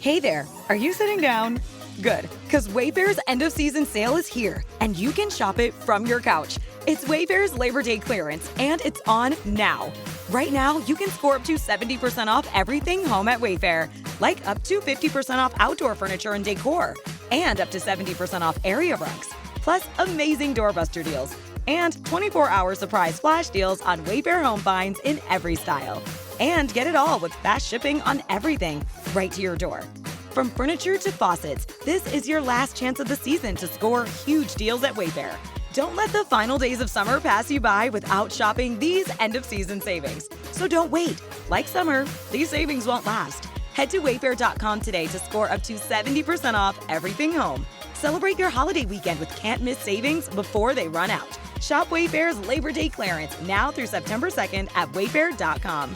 Hey there, are you sitting down? Good, because Wayfair's end-of-season sale is here, and you can shop it from your couch. It's Wayfair's Labor Day clearance, and it's on now. Right now, you can score up to 70% off everything home at Wayfair, like up to 50% off outdoor furniture and decor, and up to 70% off area rugs, plus amazing doorbuster deals, and 24-hour surprise flash deals on Wayfair home finds in every style. And get it all with fast shipping on everything, right to your door. From furniture to faucets, this is your last chance of the season to score huge deals at Wayfair. Don't let the final days of summer pass you by without shopping these end-of-season savings. So don't wait. Like summer, these savings won't last. Head to wayfair.com today to score up to 70% off everything home. Celebrate your holiday weekend with can't-miss savings before they run out. Shop Wayfair's Labor Day clearance now through September 2nd at wayfair.com.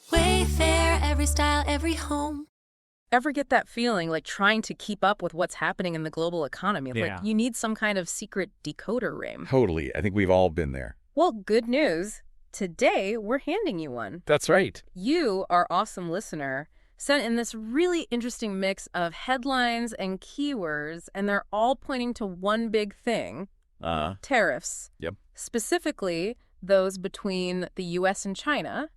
Wayfair, every style, every home. Ever get that feeling like trying to keep up with what's happening in the global economy? Yeah. Like you need some kind of secret decoder ring. Totally. I think we've all been there. Well, good news. Today, we're handing you one. That's right. You, our awesome listener, sent in this really interesting mix of headlines and keywords, and they're all pointing to one big thing. Tariffs. Yep. Specifically, those between the U.S. and China.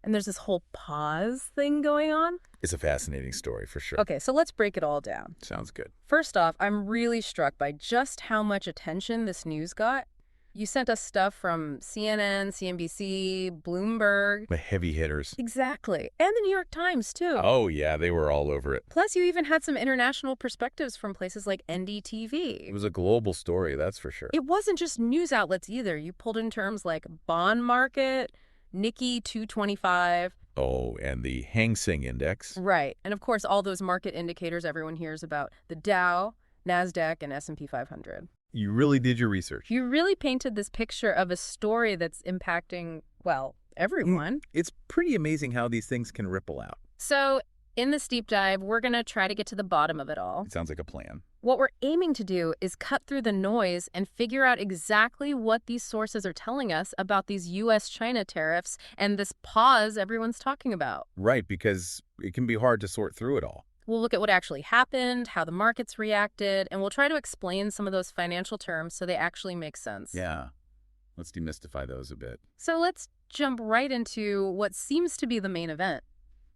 And there's this whole pause thing going on. It's a fascinating story for sure. Okay, so let's break it all down. Sounds good. First off, I'm really struck by just how much attention this news got. You sent us stuff from CNN, CNBC, Bloomberg. The heavy hitters. Exactly. And the New York Times, too. Oh, yeah, they were all over it. Plus, you even had some international perspectives from places like NDTV. It was a global story, that's for sure. It wasn't just news outlets either. You pulled in terms like bond market, Nikkei 225. Oh, and the Hang Seng Index. Right. And of course, all those market indicators everyone hears about. The Dow, NASDAQ, and S&P 500. You really did your research. You really painted this picture of a story that's impacting, well, everyone. It's pretty amazing how these things can ripple out. So in this deep dive, we're going to try to get to the bottom of it all. It sounds like a plan. What we're aiming to do is cut through the noise and figure out exactly what these sources are telling us about these U.S.-China tariffs and this pause everyone's talking about. Right, because it can be hard to sort through it all. We'll look at what actually happened, how the markets reacted, and we'll try to explain some of those financial terms so they actually make sense. Yeah. Let's demystify those a bit. So let's jump right into what seems to be the main event,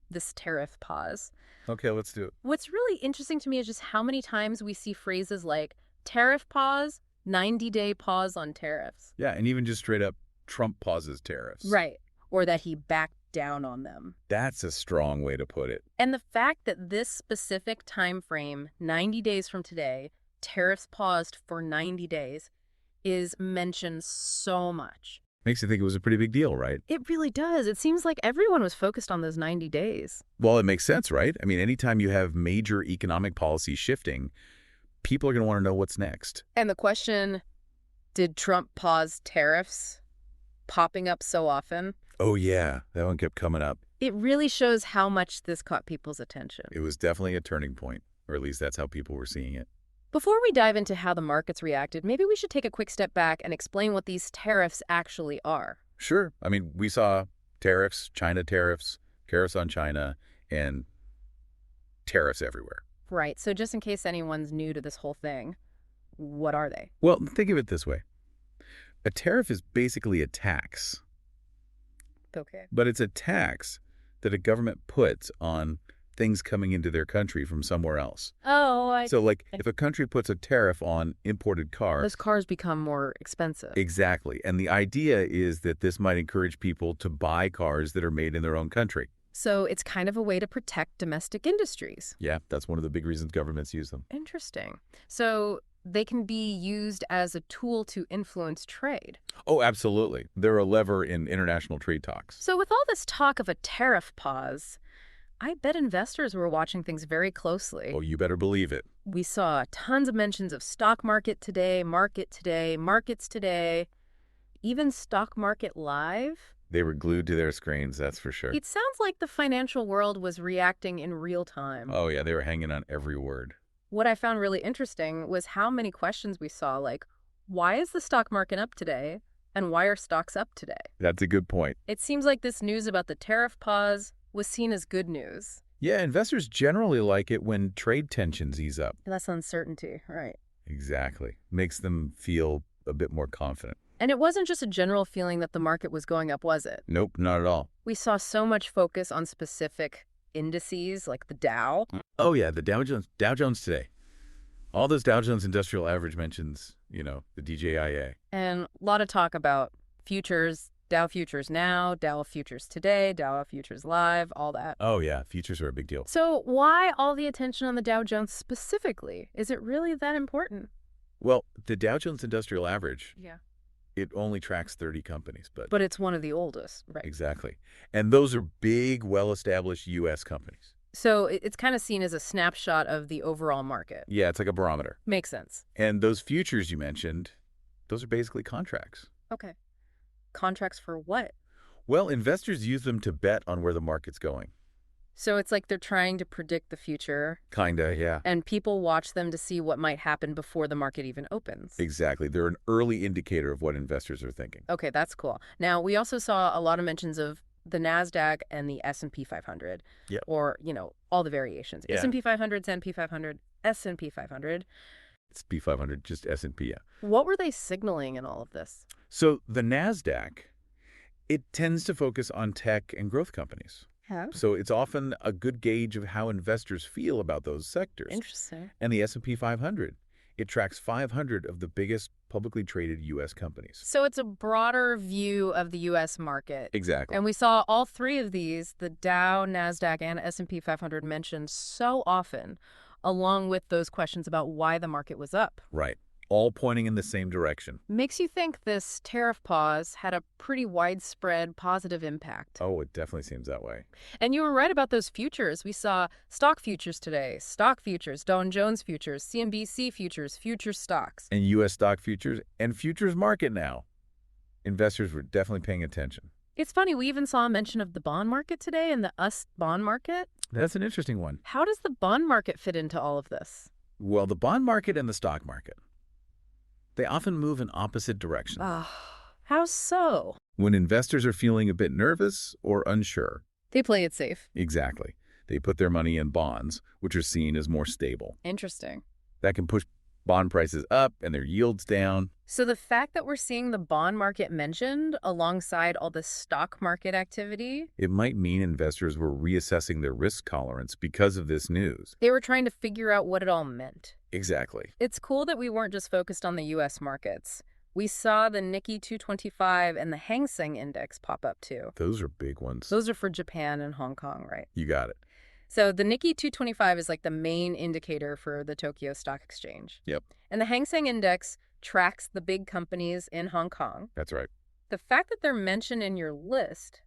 this tariff pause. Okay, let's do it. What's really interesting to me is just how many times we see phrases like tariff pause, 90-day pause on tariffs. Yeah, and even just straight up, Trump pauses tariffs. Right. Or that he backed down on them. That's a strong way to put it. And the fact that this specific time frame, 90 days from today, tariffs paused for 90 days, is mentioned so much. Makes you think it was a pretty big deal, right? It really does. It seems like everyone was focused on those 90 days. Well, it makes sense, right? I mean, anytime you have major economic policy shifting, people are going to want to know what's next. And the question, did Trump pause tariffs popping up so often? Oh, yeah. That one kept coming up. It really shows how much this caught people's attention. It was definitely a turning point, or at least that's how people were seeing it. Before we dive into how the markets reacted, maybe we should take a quick step back and explain what these tariffs actually are. Sure. I mean, we saw tariffs, China tariffs on China, and tariffs everywhere. Right. So just in case anyone's new to this whole thing, what are they? Well, think of it this way. A tariff is basically a tax. Okay. But it's a tax that a government puts on things coming into their country from somewhere else. Oh, So, like, if a country puts a tariff on imported cars... those cars become more expensive. Exactly. And the idea is that this might encourage people to buy cars that are made in their own country. So it's kind of a way to protect domestic industries. Yeah, that's one of the big reasons governments use them. Interesting. So they can be used as a tool to influence trade. Oh, absolutely. They're a lever in international trade talks. So with all this talk of a tariff pause, I bet investors were watching things very closely. Oh, you better believe it. We saw tons of mentions of stock market today, markets today, even stock market live. They were glued to their screens, that's for sure. It sounds like the financial world was reacting in real time. Oh, yeah, they were hanging on every word. What I found really interesting was how many questions we saw, like, why is the stock market up today? And why are stocks up today? That's a good point. It seems like this news about the tariff pause was seen as good news. Yeah, investors generally like it when trade tensions ease up. Less uncertainty, right. Exactly. Makes them feel a bit more confident. And it wasn't just a general feeling that the market was going up, was it? Nope, not at all. We saw so much focus on specific indices like the Dow. Oh, yeah, the Dow Jones today. All those Dow Jones Industrial Average mentions, the DJIA. And a lot of talk about futures, Dow futures now, Dow futures today, Dow futures live, all that. Oh, yeah, futures are a big deal. So why all the attention on the Dow Jones specifically? Is it really that important? Well, the Dow Jones Industrial Average, Yeah. it only tracks 30 companies, But it's one of the oldest, right? Exactly. And those are big, well-established U.S. companies. So it's kind of seen as a snapshot of the overall market. Yeah, it's like a barometer. Makes sense. And those futures you mentioned, those are basically contracts. Okay. Contracts for what? Well, investors use them to bet on where the market's going. So it's like they're trying to predict the future. Kinda, yeah. And people watch them to see what might happen before the market even opens. Exactly. They're an early indicator of what investors are thinking. Okay, that's cool. Now, we also saw a lot of mentions of the NASDAQ and the S&P 500. Yep. Or, all the variations. Yeah. S&P 500, S&P 500, S&P 500. It's P500, just S&P, yeah. What were they signaling in all of this? So the NASDAQ, it tends to focus on tech and growth companies. Yeah. So it's often a good gauge of how investors feel about those sectors. Interesting. And the S&P 500, it tracks 500 of the biggest publicly traded U.S. companies. So it's a broader view of the U.S. market. Exactly. And we saw all three of these, the Dow, NASDAQ, and S&P 500 mentioned so often, along with those questions about why the market was up. Right. All pointing in the same direction. Makes you think this tariff pause had a pretty widespread positive impact. Oh, it definitely seems that way. And you were right about those futures. We saw stock futures today, stock futures, Dow Jones futures, CNBC futures, future stocks. And U.S. stock futures and futures market now. Investors were definitely paying attention. It's funny, we even saw a mention of the bond market today and the US bond market. That's an interesting one. How does the bond market fit into all of this? Well, the bond market and the stock market, they often move in opposite directions. How so? When investors are feeling a bit nervous or unsure. They play it safe. Exactly. They put their money in bonds, which are seen as more stable. Interesting. That can push bond prices up and their yields down. So the fact that we're seeing the bond market mentioned alongside all the stock market activity, It might mean investors were reassessing their risk tolerance because of this news. they were trying to figure out what it all meant. Exactly. It's cool that we weren't just focused on the U.S. markets. We saw the Nikkei 225 and the Hang Seng Index pop up too. Those are big ones. Those are for Japan and Hong Kong, right? You got it. So the Nikkei 225 is like the main indicator for the Tokyo Stock Exchange. Yep. And the Hang Seng Index tracks the big companies in Hong Kong. That's right. The fact that they're mentioned in your list,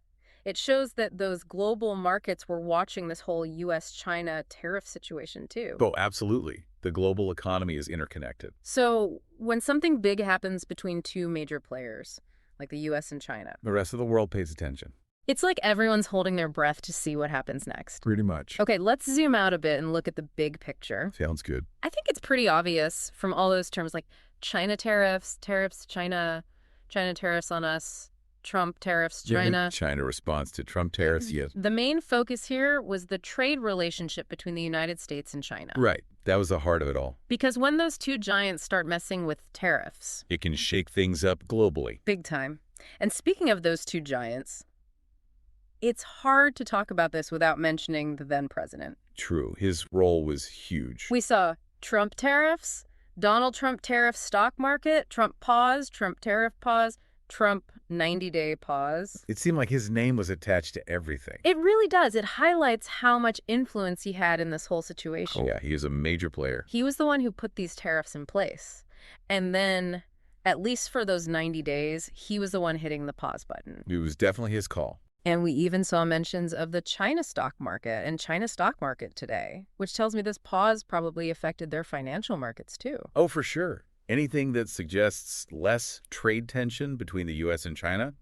it shows that those global markets were watching this whole U.S.-China tariff situation too. Oh, absolutely. The global economy is interconnected. So when something big happens between two major players, like the U.S. and China, The rest of the world pays attention. it's like everyone's holding their breath to see what happens next. Pretty much. Okay, let's zoom out a bit and look at the big picture. Sounds good. I think it's pretty obvious from all those terms like China tariffs, China tariffs on us, Trump tariffs, China. China response to Trump tariffs, yes. The main focus here was the trade relationship between the United States and China. Right. That was the heart of it all. Because when those two giants start messing with tariffs, It can shake things up globally. big time. And speaking of those two giants, it's hard to talk about this without mentioning the then president. True. His role was huge. We saw Trump tariffs, Donald Trump tariff stock market, Trump pause, Trump tariff pause, Trump 90-day pause. It seemed like his name was attached to everything. It really does. It highlights how much influence he had in this whole situation. Oh, yeah, he is a major player. He was the one who put these tariffs in place. And then, at least for those 90 days, he was the one hitting the pause button. It was definitely his call. And we even saw mentions of the China stock market and China stock market today, which tells me this pause probably affected their financial markets too. Oh, for sure. Anything that suggests less trade tension between the U.S. and China,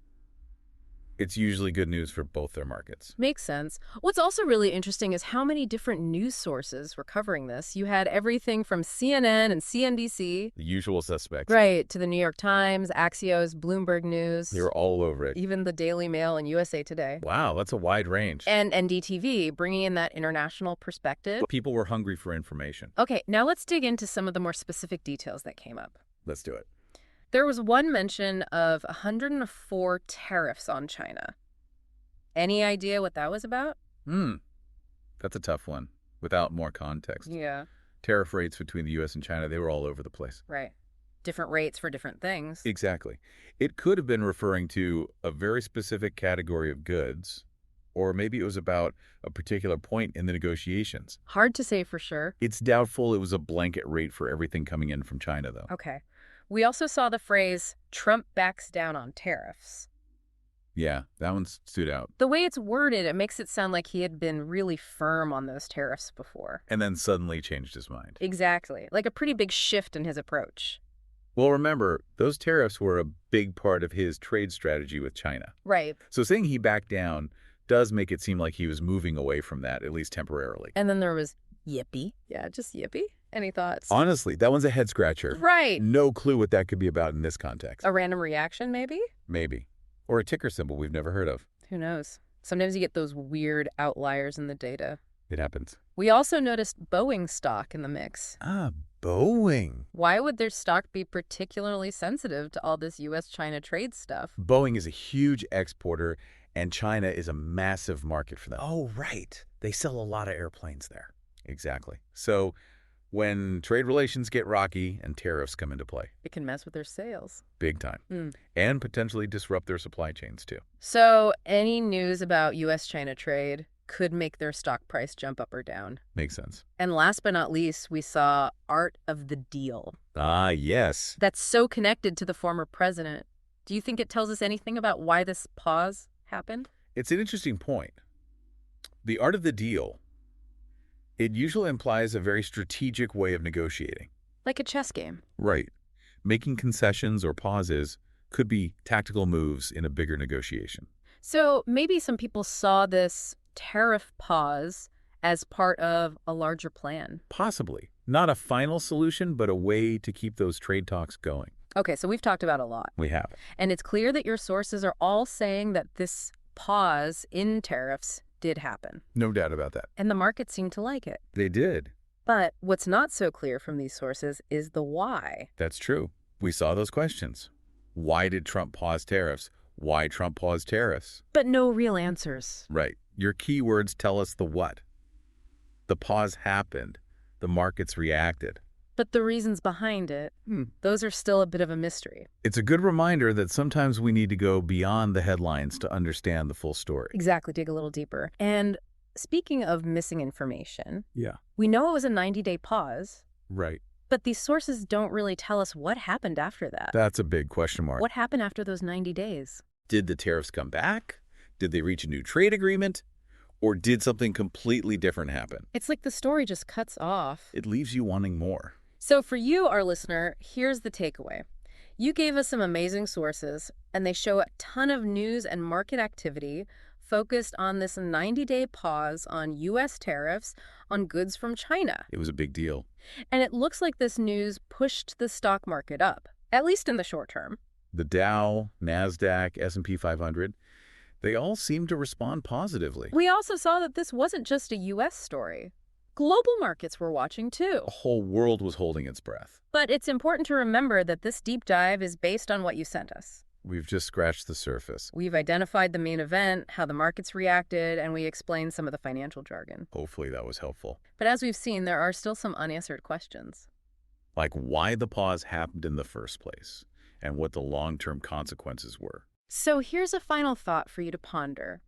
It's usually good news for both their markets. Makes sense. What's also really interesting is how many different news sources were covering this. You had everything from CNN and CNBC. The usual suspects. Right, to the New York Times, Axios, Bloomberg News. They were all over it. Even the Daily Mail and USA Today. Wow, that's a wide range. And NDTV, bringing in that international perspective. People were hungry for information. Okay, now let's dig into some of the more specific details that came up. Let's do it. There was one mention of 104 tariffs on China. Any idea what that was about? That's a tough one, without more context. Yeah. Tariff rates between the U.S. and China, they were all over the place. Right. Different rates for different things. Exactly. It could have been referring to a very specific category of goods, or maybe it was about a particular point in the negotiations. Hard to say for sure. It's doubtful it was a blanket rate for everything coming in from China, though. Okay. We also saw the phrase, Trump backs down on tariffs. Yeah, that one stood out. The way it's worded, it makes it sound like he had been really firm on those tariffs before. And then suddenly changed his mind. Exactly. Like a pretty big shift in his approach. Well, remember, those tariffs were a big part of his trade strategy with China. Right. So saying he backed down does make it seem like he was moving away from that, at least temporarily. And then there was yippee. Yeah, just yippee. Any thoughts? Honestly, that one's a head scratcher. Right. No clue what that could be about in this context. A random reaction, maybe? Maybe. Or a ticker symbol we've never heard of. Who knows? Sometimes you get those weird outliers in the data. It happens. We also noticed Boeing stock in the mix. Ah, Boeing. Why would their stock be particularly sensitive to all this U.S.-China trade stuff? Boeing is a huge exporter, and China is a massive market for them. Oh, right. They sell a lot of airplanes there. Exactly. So when trade relations get rocky and tariffs come into play, It can mess with their sales. big time, and potentially disrupt their supply chains too. So any news about U.S.-China trade could make their stock price jump up or down. Makes sense. And last but not least, we saw Art of the Deal. Ah, yes. That's so connected to the former president. Do you think it tells us anything about why this pause happened? It's an interesting point. The art of the deal, it usually implies a very strategic way of negotiating. Like a chess game. Right. Making concessions or pauses could be tactical moves in a bigger negotiation. So maybe some people saw this tariff pause as part of a larger plan. Possibly. Not a final solution, but a way to keep those trade talks going. Okay, so we've talked about a lot. We have. And it's clear that your sources are all saying that this pause in tariffs did happen. No doubt about that. And the market seemed to like it. They did. But what's not so clear from these sources is the why. That's true. We saw those questions. Why did Trump pause tariffs? Why Trump paused tariffs? But no real answers. Right. Your keywords tell us the what. The pause happened. The markets reacted. But the reasons behind it, those are still a bit of a mystery. It's a good reminder that sometimes we need to go beyond the headlines to understand the full story. Exactly, dig a little deeper. And speaking of missing information, Yeah. we know it was a 90-day pause, Right. but these sources don't really tell us what happened after that. That's a big question mark. What happened after those 90 days? Did the tariffs come back? Did they reach a new trade agreement? Or did something completely different happen? It's like the story just cuts off. It leaves you wanting more. So for you, our listener, here's the takeaway. You gave us some amazing sources, and they show a ton of news and market activity focused on this 90-day pause on U.S. tariffs on goods from China. It was a big deal. And it looks like this news pushed the stock market up, at least in the short term. The Dow, NASDAQ, S&P 500, they all seemed to respond positively. We also saw that this wasn't just a U.S. story. Global markets were watching too. The whole world was holding its breath. But it's important to remember that this deep dive is based on what you sent us. We've just scratched the surface. We've identified the main event, how the markets reacted, and we explained some of the financial jargon. Hopefully that was helpful. But as we've seen, there are still some unanswered questions. Like why the pause happened in the first place and what the long-term consequences were. So here's a final thought for you to ponder.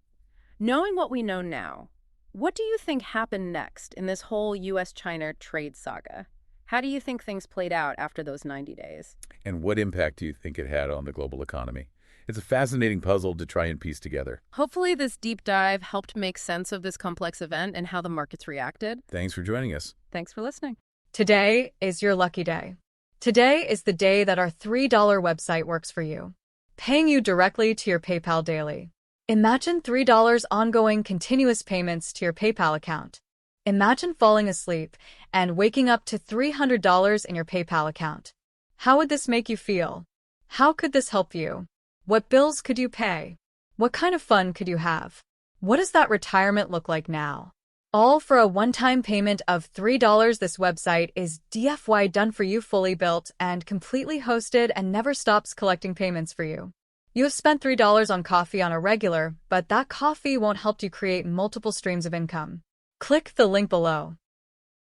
Knowing what we know now, what do you think happened next in this whole U.S.-China trade saga? How do you think things played out after those 90 days? And what impact do you think it had on the global economy? It's a fascinating puzzle to try and piece together. Hopefully this deep dive helped make sense of this complex event and how the markets reacted. Thanks for joining us. Thanks for listening. Today is your lucky day. Today is the day that our $3 website works for you, paying you directly to your PayPal daily. Imagine $3 ongoing continuous payments to your PayPal account. Imagine falling asleep and waking up to $300 in your PayPal account. How would this make you feel? How could this help you? What bills could you pay? What kind of fun could you have? What does that retirement look like now? All for a one-time payment of $3. This website is DFY done for you, fully built and completely hosted, and never stops collecting payments for you. You have spent $3 on coffee on a regular, but that coffee won't help you create multiple streams of income. Click the link below.